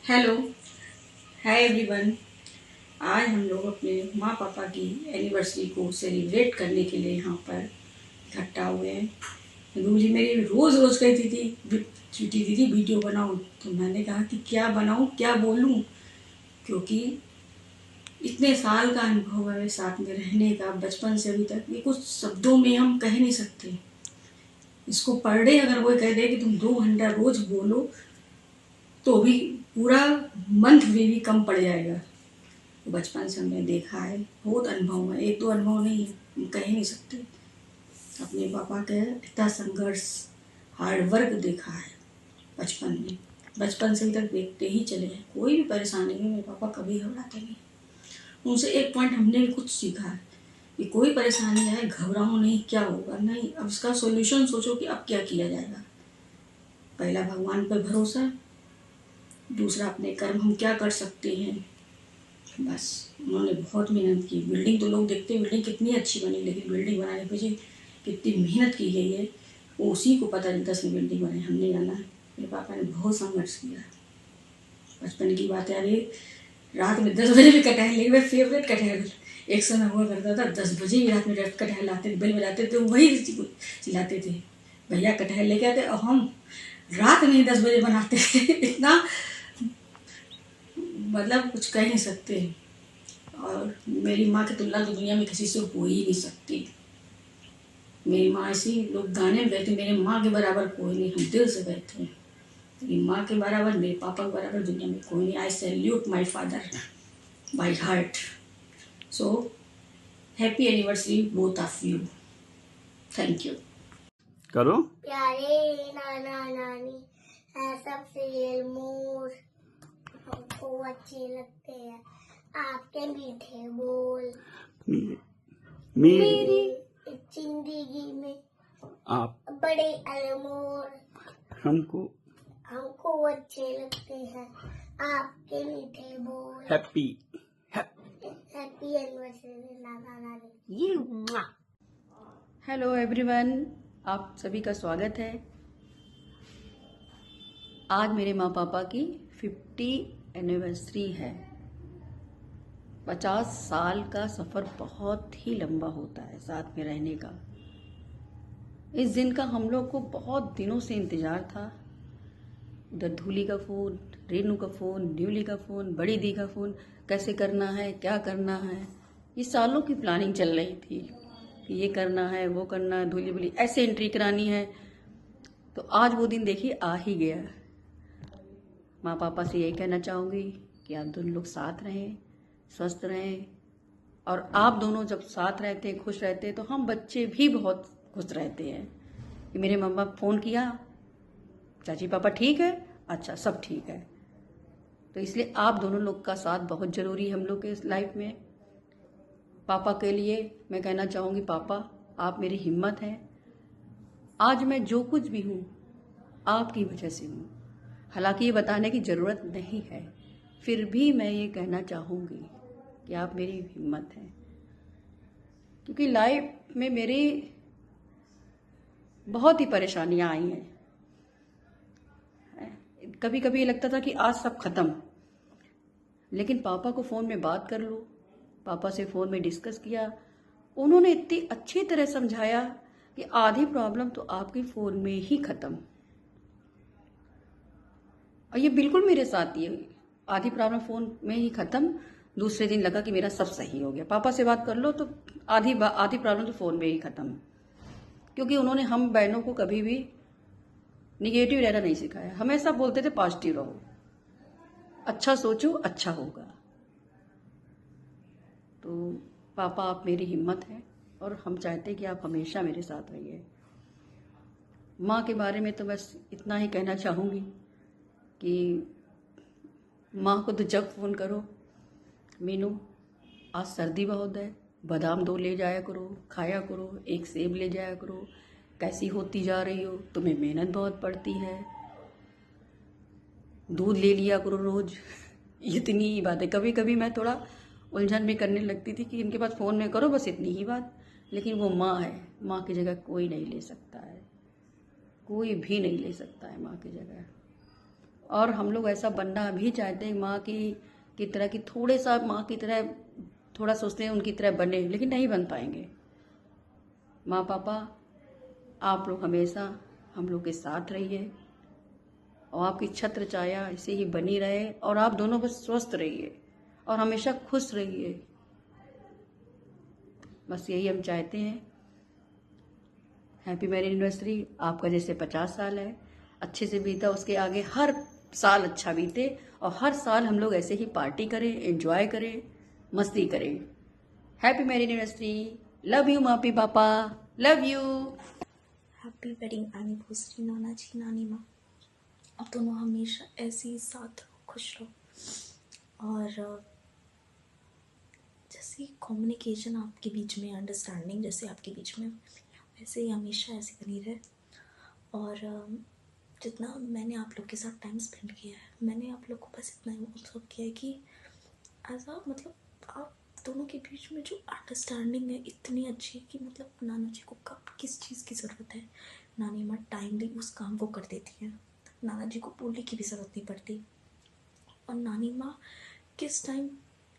Hello, hi everyone. आज हम लोग अपने माँ पापा की एनिवर्सरी को सेलिब्रेट करने के लिए यहाँ पर इकट्ठा हुए हैं। रूली मेरी रोज़ रोज़ कहती थी छुट्टी दीदी वीडियो बनाओ, तो मैंने कहा कि क्या बनाऊँ, क्या बोलूँ, क्योंकि इतने साल का अनुभव है साथ में रहने का, बचपन से अभी तक, ये कुछ शब्दों में हम कह नहीं सकते। इसको पर डे अगर कोई कह दे कि तुम 2 घंटा रोज़ बोलो तो भी पूरा मंथ भी कम पड़ जाएगा। बचपन से हमने देखा है, बहुत अनुभव है, एक दो अनुभव नहीं है, हम कह नहीं सकते। अपने पापा का इतना संघर्ष, हार्ड वर्क देखा है बचपन में, बचपन से तक देखते ही चले हैं। कोई भी परेशानी में मेरे पापा कभी घबराते नहीं। उनसे एक पॉइंट हमने भी कुछ सीखा है कि कोई परेशानी आए घबराओ नहीं, क्या होगा नहीं, अब उसका सॉल्यूशन सोचो कि अब क्या किया जाएगा। पहला भगवान पर भरोसा, दूसरा अपने कर्म हम क्या कर सकते हैं। बस उन्होंने बहुत मेहनत की। बिल्डिंग तो लोग देखते हैं बिल्डिंग कितनी अच्छी बनी, लेकिन बिल्डिंग बनाने के पीछे कितनी मेहनत की गई है वो उसी को पता चलता है। बिल्डिंग बनाई हमने जाना है, मेरे पापा ने बहुत संघर्ष किया। बचपन की बात है, अरे रात में 10 बजे भी कटहल लेके, मेरा फेवरेट कटहल एक समय हुआ करता था, 10 बजे भी रात में कटहल लाते थे, बेल बजाते थे, वही चिल्लाते थे भैया कटहल लेके आते, और हम रात में ही 10 बजे बनाते थे। इतना मतलब कुछ कह नहीं सकते। और मेरी माँ की तुलना तो दुनिया में किसी से हो ही नहीं सकती। मेरी माँ ऐसी, लोग गाने में कहते मेरे माँ के बराबर कोई नहीं, हम दिल से कहते हैं मेरी माँ के बराबर, मेरे पापा के बराबर दुनिया में कोई नहीं। आई salute my father by heart. So happy anniversary both of you. Thank you. करो। प्यारे नाना नानी है सब सीरियल मोर हमको अच्छे लगते हैं, आपके मीठे बोल मेरी जिंदगी में आप बड़े अनमोल हमको अच्छे लगते हैं, आपके मीठे बोल। हैप्पी हैप्पी एनिवर्सरी नाना नानी। हेलो एवरीवन, आप सभी का स्वागत है। आज मेरे माँ पापा की 50 एनिवर्सरी है। 50 साल का सफ़र बहुत ही लंबा होता है साथ में रहने का। इस दिन का हम लोग को बहुत दिनों से इंतज़ार था। उधर धूली का फ़ोन, रेनू का फ़ोन, न्यूली का फ़ोन, बड़ी दी का फ़ोन, कैसे करना है, क्या करना है, ये सालों की प्लानिंग चल रही थी कि ये करना है, वो करना है, धूली बोली ऐसे एंट्री करानी है। तो आज वो दिन देखिए आ ही गया। माँ पापा से यही कहना चाहूँगी कि आप दोनों लोग साथ रहें, स्वस्थ रहें। और आप दोनों जब साथ रहते हैं, खुश रहते हैं, तो हम बच्चे भी बहुत खुश रहते हैं कि मेरे मम्मा फ़ोन किया, चाची पापा ठीक है, अच्छा सब ठीक है। तो इसलिए आप दोनों लोग का साथ बहुत ज़रूरी है हम लोग के इस लाइफ में। पापा के लिए मैं कहना चाहूँगी, पापा आप मेरी हिम्मत हैं। आज मैं जो कुछ भी हूँ आपकी वजह से हूँ। हालांकि ये बताने की ज़रूरत नहीं है, फिर भी मैं ये कहना चाहूँगी कि आप मेरी हिम्मत हैं। क्योंकि लाइफ में मेरी बहुत ही परेशानियाँ आई हैं। कभी कभी ये लगता था कि आज सब खत्म, लेकिन पापा को फ़ोन में बात कर लो, पापा से फ़ोन में डिस्कस किया, उन्होंने इतनी अच्छी तरह समझाया कि आधी प्रॉब्लम तो आपकी फ़ोन में ही ख़त्म। और ये बिल्कुल मेरे साथ ही हुई, आधी प्रॉब्लम फ़ोन में ही ख़त्म। दूसरे दिन लगा कि मेरा सब सही हो गया, पापा से बात कर लो तो आधी प्रॉब्लम तो फ़ोन में ही ख़त्म। क्योंकि उन्होंने हम बहनों को कभी भी निगेटिव रहना नहीं सिखाया, हमेशा बोलते थे पॉजिटिव रहो, अच्छा सोचो अच्छा होगा। तो पापा आप मेरी हिम्मत हैं और हम चाहते हैं कि आप हमेशा मेरे साथ रहिए। माँ के बारे में तो बस इतना ही कहना चाहूँगी कि माँ को तो जब फ़ोन करो, मीनू आज सर्दी बहुत है, बादाम 2 ले जाया करो, खाया करो, एक सेब ले जाया करो, कैसी होती जा रही हो, तुम्हें मेहनत बहुत पड़ती है, दूध ले लिया करो रोज़। इतनी ही बात है। कभी कभी मैं थोड़ा उलझन भी करने लगती थी कि इनके पास फ़ोन में करो, बस इतनी ही बात। लेकिन वो माँ है, माँ की जगह कोई नहीं ले सकता है, कोई भी नहीं ले सकता है माँ की जगह। और हम लोग ऐसा बनना भी चाहते हैं, माँ की तरह की, थोड़े सा माँ की तरह थोड़ा सोचते हैं उनकी तरह बने, लेकिन नहीं बन पाएंगे। माँ पापा, आप लोग हमेशा हम लोग के साथ रहिए और आपकी छत्र छाया ऐसे ही बनी रहे, और आप दोनों बस स्वस्थ रहिए और हमेशा खुश रहिए, बस यही हम चाहते हैं। Happy marriage anniversary. आपका जैसे 50 साल है, अच्छे से बीता, उसके आगे हर साल अच्छा बीते, और हर साल हम लोग ऐसे ही पार्टी करें, एंजॉय करें, मस्ती करें। Happy marriage anniversary. Love you मापी पापा, love you. Happy wedding anniversary नाना जी, नानी माँ। अब दोनों हमेशा ऐसे ही साथ रहो, खुश रहो, और जैसे कम्युनिकेशन आपके बीच में, अंडरस्टैंडिंग जैसे आपके बीच में, वैसे ही हमेशा ऐसे बनी रहे। और जितना मैंने आप लोग के साथ टाइम स्पेंड किया है, मैंने आप लोग को बस इतना ही ऑब्जर्व किया है कि एज अ मतलब आप दोनों के बीच में जो अंडरस्टैंडिंग है इतनी अच्छी है कि मतलब नाना जी को कब किस चीज़ की ज़रूरत है, नानी माँ टाइमली उस काम को कर देती है। नाना जी को बोलने की भी ज़रूरत नहीं पड़ती। और नानी माँ किस टाइम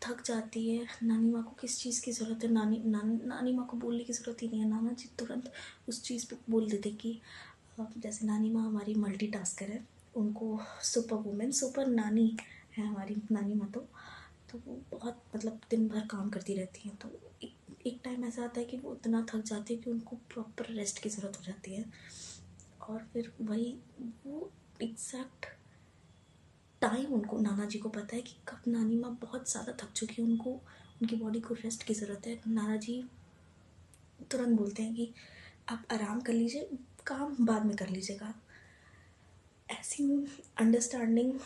थक जाती है, नानी माँ को किस चीज़ की ज़रूरत है, नानी माँ को बोलने की ज़रूरत ही नहीं है। नाना जी तुरंत उस चीज़ पे बोल देते कि जैसे नानी माँ हमारी मल्टीटास्कर है, उनको सुपर वुमेन, सुपर नानी है हमारी नानी माँ। तो वो बहुत मतलब दिन भर काम करती रहती हैं। तो एक टाइम ऐसा आता है कि वो इतना थक जाती है कि उनको प्रॉपर रेस्ट की ज़रूरत हो जाती है। और फिर वही वो एग्जैक्ट टाइम उनको, नाना जी को पता है कि कब नानी माँ बहुत ज़्यादा थक चुकी है, उनको उनकी बॉडी को रेस्ट की ज़रूरत है। नाना जी तुरंत बोलते हैं कि आप आराम कर लीजिए, काम बाद में कर लीजिएगा। ऐसी अंडरस्टैंडिंग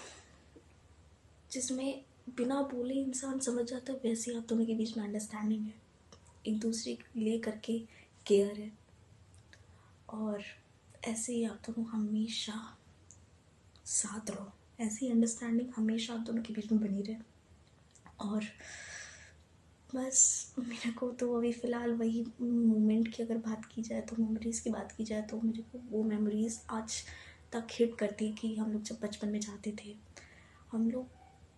जिसमें बिना बोले इंसान समझ जाता है, वैसे आप दोनों के बीच में अंडरस्टैंडिंग है, एक दूसरे के लिए करके केयर है। और ऐसे ही आप दोनों हमेशा साथ रहो, ऐसी अंडरस्टैंडिंग हमेशा आप दोनों के बीच में बनी रहे। और बस मेरे को तो अभी फ़िलहाल वही मोमेंट की अगर बात की जाए, तो मेमोरीज़ की बात की जाए, तो मेरे को वो मेमोरीज़ आज तक हिट करती है कि हम लोग जब बचपन में जाते थे, हम लोग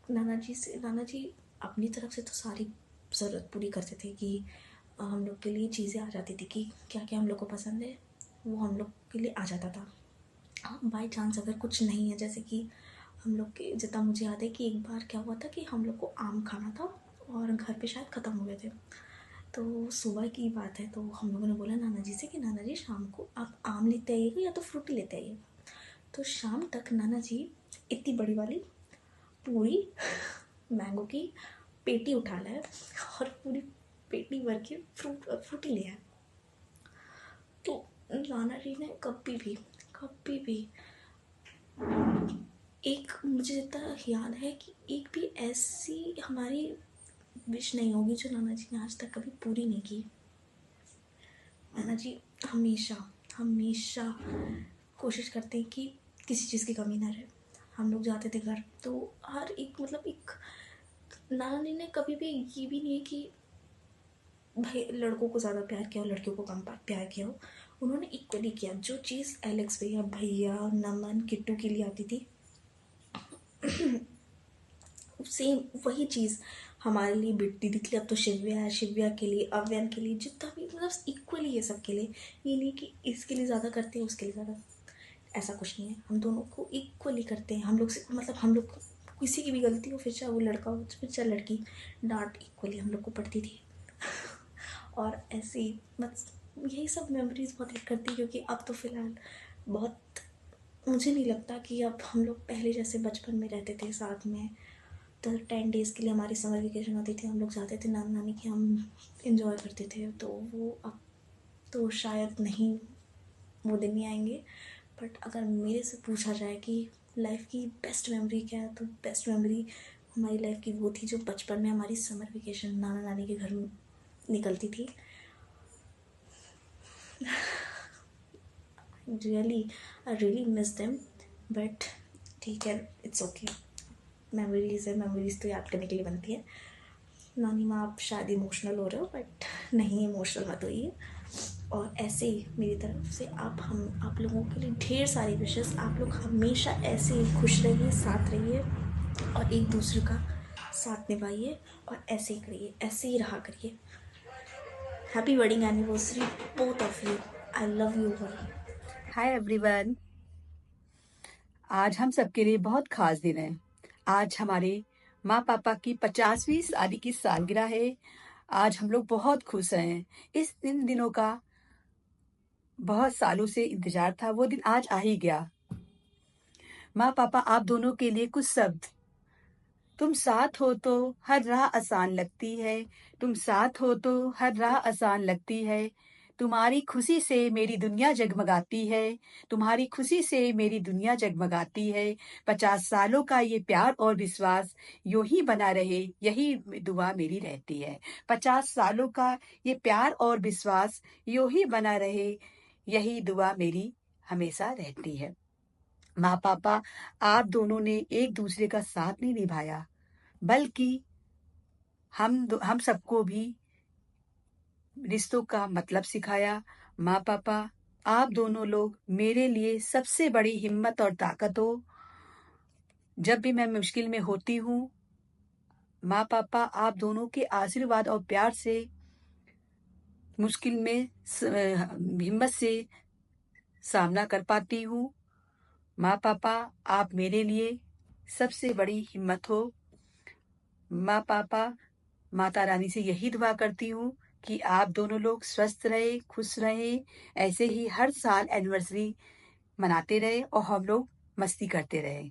नाना जी अपनी तरफ से तो सारी ज़रूरत पूरी करते थे कि हम लोग के लिए चीज़ें आ जाती थी कि क्या क्या हम लोग को पसंद है वो हम लोग के लिए आ जाता था। हाँ, बाई चांस अगर कुछ नहीं है, जैसे कि हम लोग के जितना मुझे याद है कि एक बार क्या हुआ था कि हम लोग को आम खाना था और घर पे शायद ख़त्म हो गए थे। तो सुबह की बात है, तो हम लोगों ने बोला नाना जी से कि नाना जी शाम को आप आम लेते आइएगा या तो फ्रूटी लेते आइएगा। तो शाम तक नाना जी इतनी बड़ी वाली पूरी मैंगो की पेटी उठा लाए और पूरी पेटी भर के फ्रूटी ले आए। तो नाना जी ने कभी भी एक, मुझे जितना याद है कि एक भी ऐसी हमारी विश नहीं होगी जो नाना जी ने आज तक कभी पूरी नहीं की। नाना जी हमेशा कोशिश करते हैं कि किसी चीज़ की कमी ना रहे। हम लोग जाते थे घर, तो हर एक मतलब एक, नाना जी ने कभी भी ये भी नहीं है कि भाई लड़कों को ज़्यादा प्यार किया और लड़कियों को कम प्यार किया हो। उन्होंने इक्वली किया। जो चीज़ एलेक्स भैया नमन किट्टू के लिए आती थी, सेम वही चीज़ हमारे लिए बिट्टी दिखली। अब तो शिव्या के लिए, अव्यन के लिए, जितना भी मतलब इक्वली है सबके लिए। ये नहीं कि इसके लिए ज़्यादा करते हैं उसके लिए ज़्यादा, ऐसा कुछ नहीं है। हम दोनों को इक्वली करते हैं। हम लोग से मतलब हम लोग किसी की भी गलती हो, फिर चाहे वो लड़का हो फिर चाहे लड़की, डांट इक्वली हम लोग को पड़ती थी। और ऐसे ही मतलब यही सब मेमोरीज़ बहुत हिट करती है, क्योंकि अब तो फ़िलहाल बहुत, मुझे नहीं लगता कि अब हम लोग पहले जैसे बचपन में रहते थे साथ में। तो 10 डेज़ के लिए हमारी समर वेकेशन होती थी, हम लोग जाते थे नाना नानी के, हम इंजॉय करते थे। तो वो अब तो शायद नहीं, वो दिन नहीं आएंगे। बट अगर मेरे से पूछा जाए कि लाइफ की बेस्ट मेमोरी क्या है, तो बेस्ट मेमोरी हमारी लाइफ की वो थी जो बचपन में हमारी समर वेकेशन नाना नानी के घर में निकलती थी। I really miss them, but ठीक है, इट्स ओके। मेमोरीज़ है, मेमोरीज़ तो याद करने के लिए बनती है। नानी माँ आप शायद इमोशनल हो रहे हो, बट नहीं, इमोशनल मत होइए। और ऐसे ही मेरी तरफ से आप लोगों के लिए ढेर सारी विशेस। आप लोग हमेशा ऐसे ही खुश रहिए, साथ रहिए और एक दूसरे का साथ निभाइए और ऐसे ही करिए, ऐसे ही रहा करिए। Happy wedding anniversary both of you. I love you all. Hi everyone, आज हम सबके लिए बहुत खास दिन है। आज हमारे माँ पापा की 50वीं शादी की सालगिरह है। आज हम लोग बहुत खुश हैं। इस दिनों का बहुत सालों से इंतजार था, वो दिन आज आ ही गया। माँ पापा, आप दोनों के लिए कुछ शब्द। तुम साथ हो तो हर राह आसान लगती है, तुम साथ हो तो हर राह आसान लगती है। तुम्हारी खुशी से मेरी दुनिया जगमगाती है, तुम्हारी खुशी से मेरी दुनिया जगमगाती है। 50 सालों का ये प्यार और विश्वास यूं ही बना रहे, यही दुआ मेरी रहती है। 50 सालों का ये प्यार और विश्वास यूं ही बना रहे, यही दुआ मेरी हमेशा रहती है। माँ पापा, आप दोनों ने एक दूसरे का साथ नहीं निभाया, बल्कि हम सबको भी रिश्तों का मतलब सिखाया। माँ पापा, आप दोनों लोग मेरे लिए सबसे बड़ी हिम्मत और ताकत हो। जब भी मैं मुश्किल में होती हूँ, माँ पापा, आप दोनों के आशीर्वाद और प्यार से मुश्किल में हिम्मत से सामना कर पाती हूँ। माँ पापा, आप मेरे लिए सबसे बड़ी हिम्मत हो। माँ पापा, माता रानी से यही दुआ करती हूँ कि आप दोनों लोग स्वस्थ रहे, खुश रहे, ऐसे ही हर साल एनिवर्सरी मनाते रहे और हम लोग मस्ती करते रहे।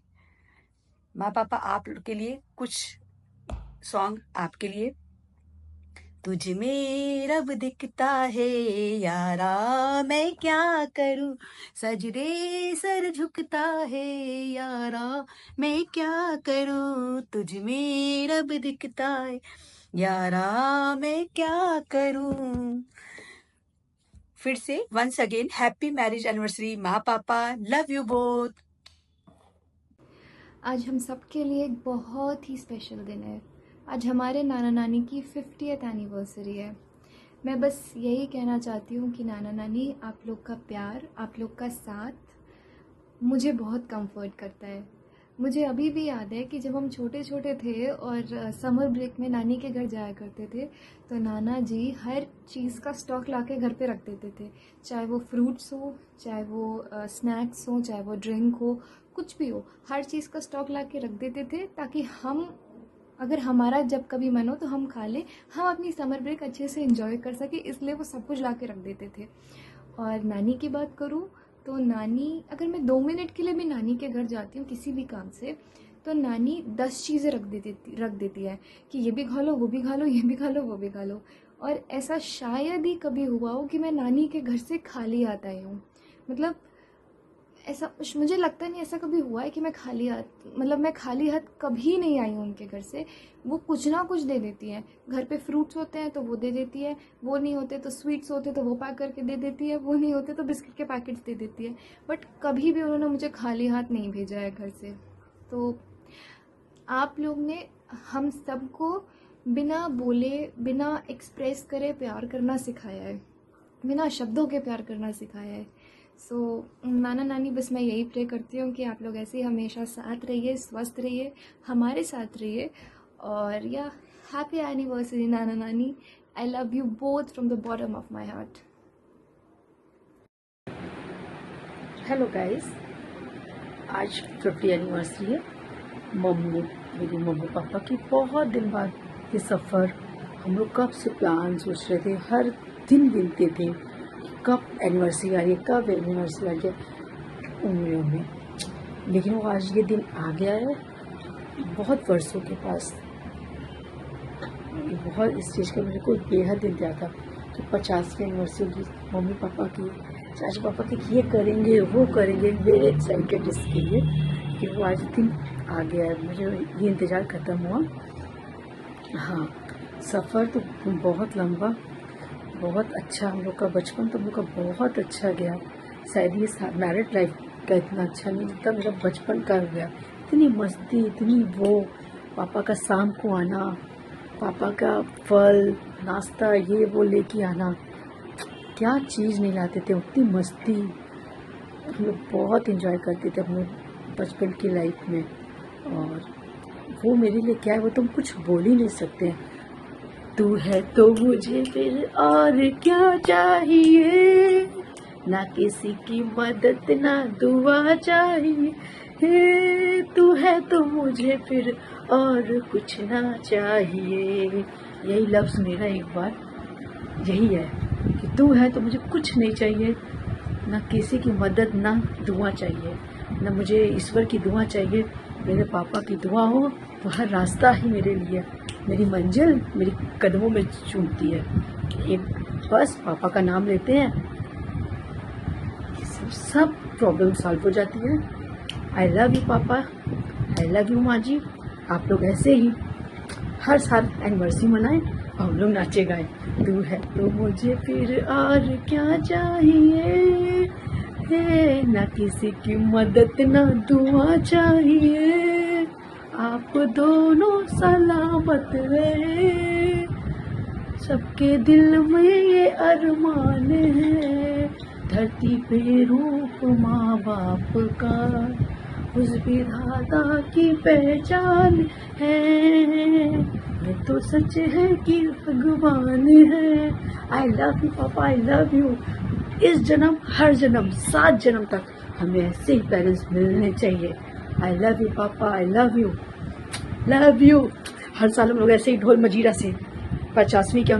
माँ पापा, आप के लिए कुछ सॉन्ग आपके लिए। तुझ में रब दिखता है यारा, मैं क्या करूं, सजदे सर झुकता है यारा, मैं क्या करूं। तुझ में रब दिखता है यारा, मैं क्या करूं। फिर से once again happy marriage anniversary माँ पापा, लव यू बोथ। आज हम सब के लिए एक बहुत ही स्पेशल दिन है। आज हमारे नाना नानी की 50th एनिवर्सरी है। मैं बस यही कहना चाहती हूँ कि नाना नानी, आप लोग का प्यार, आप लोग का साथ मुझे बहुत कंफर्ट करता है। मुझे अभी भी याद है कि जब हम छोटे छोटे थे और समर ब्रेक में नानी के घर जाया करते थे, तो नाना जी हर चीज़ का स्टॉक लाके घर पे रख देते थे। चाहे वो फ्रूट्स हो, चाहे वो स्नैक्स हो, चाहे वो ड्रिंक हो, कुछ भी हो, हर चीज़ का स्टॉक लाके रख देते थे ताकि हम, अगर हमारा जब कभी मन हो तो हम खा लें, हम अपनी समर ब्रेक अच्छे से एंजॉय कर सके, इसलिए वो सब कुछ लाके रख देते थे। और नानी की बात करूँ तो नानी, अगर मैं 2 मिनट के लिए भी नानी के घर जाती हूँ किसी भी काम से, तो नानी 10 चीज़ें रख देती है कि ये भी खा लो, वो भी खा लो, ये भी खा लो, वो भी खा लो। और ऐसा शायद ही कभी हुआ हो कि मैं नानी के घर से खाली हाथ आई हूँ। मतलब ऐसा मुझे लगता नहीं ऐसा कभी हुआ है कि मैं खाली हाथ कभी नहीं आई हूँ उनके घर से। वो कुछ ना कुछ दे देती है। घर पे फ्रूट्स होते हैं तो वो दे देती है, वो नहीं होते तो स्वीट्स होते तो वो पैक करके दे देती है, वो नहीं होते तो बिस्किट के पैकेट्स दे देती है। बट कभी भी उन्होंने मुझे खाली हाथ नहीं भेजा है घर से। तो आप लोग ने हम सबको बिना बोले, बिना एक्सप्रेस करे प्यार करना सिखाया है, बिना शब्दों के प्यार करना सिखाया है। सो नाना नानी, बस मैं यही प्रे करती हूँ कि आप लोग ऐसे ही हमेशा साथ रहिए, स्वस्थ रहिए, हमारे साथ रहिए। और या हैप्पी एनिवर्सरी नाना नानी। आई love you both from the bottom of my heart. Hello guys, आज 50 एनिवर्सरी है मेरी मम्मी पापा की। बहुत दिन बाद ये सफ़र, हम लोग कब से प्लान सोच रहे थे, हर दिन गिनते थे कब एनिवर्सरी आ रही है, कब एनिवर्सरी आ रही है उम्मीदों में। लेकिन वो आज ये दिन आ गया है, बहुत वर्षों के पास। बहुत इस चीज़ का मेरे को बेहद इंतजार था कि 50वीं एनिवर्सरी होगी मम्मी पापा की, चाचा पापा की, ये करेंगे वो करेंगे। वेरी एक्साइटेड इसके लिए कि वो आज दिन आ गया है, मुझे ये इंतज़ार ख़त्म हुआ। हाँ, सफ़र तो बहुत लंबा, बहुत अच्छा। हम लोग का बचपन तो हम लोग का बहुत अच्छा गया। शायद ये मैरिड लाइफ का इतना अच्छा नहीं जितना मेरा बचपन का गया। इतनी मस्ती, इतनी वो, पापा का शाम को आना, पापा का फल नाश्ता ये वो लेके आना, क्या चीज़ नहीं लाते थे, उतनी मस्ती हम लोग बहुत एंजॉय करते थे अपने बचपन की लाइफ में। और वो मेरे लिए क्या है, वो तुम कुछ बोल ही नहीं सकते। तू है तो मुझे फिर और क्या चाहिए, ना किसी की मदद ना दुआ चाहिए। तू है तो मुझे फिर और कुछ ना चाहिए। यही लफ्ज़ मेरा एक बार यही है कि तू है तो मुझे कुछ नहीं चाहिए, ना किसी की मदद ना दुआ चाहिए, ना मुझे ईश्वर की दुआ चाहिए। मेरे पापा की दुआ हो तो हर रास्ता ही मेरे लिए, मेरी मंजिल मेरी कदमों में चूमती है। एक बस पापा का नाम लेते हैं, सब प्रॉब्लम सॉल्व हो जाती है। आई love you papa, I love you माँ जी। आप लोग ऐसे ही हर साल एनिवर्सरी मनाएं और हम लोग नाचे गाएं। तू है तो मुझे फिर और क्या चाहिए, ना किसी की मदद ना दुआ चाहिए। आप दोनों सलामत रहे, सबके दिल में ये अरमान है। धरती पे रूप माँ बाप का उस विधाता की पहचान है। ये तो सच है कि भगवान है। आई love you papa, I love you. इस जन्म हर जन्म 7 जन्म तक हमें ऐसे ही पेरेंट्स मिलने चाहिए। आई love you papa, I love you, love you. हर साल हम लोग ऐसे ही ढोल मजीरा से 50वीं के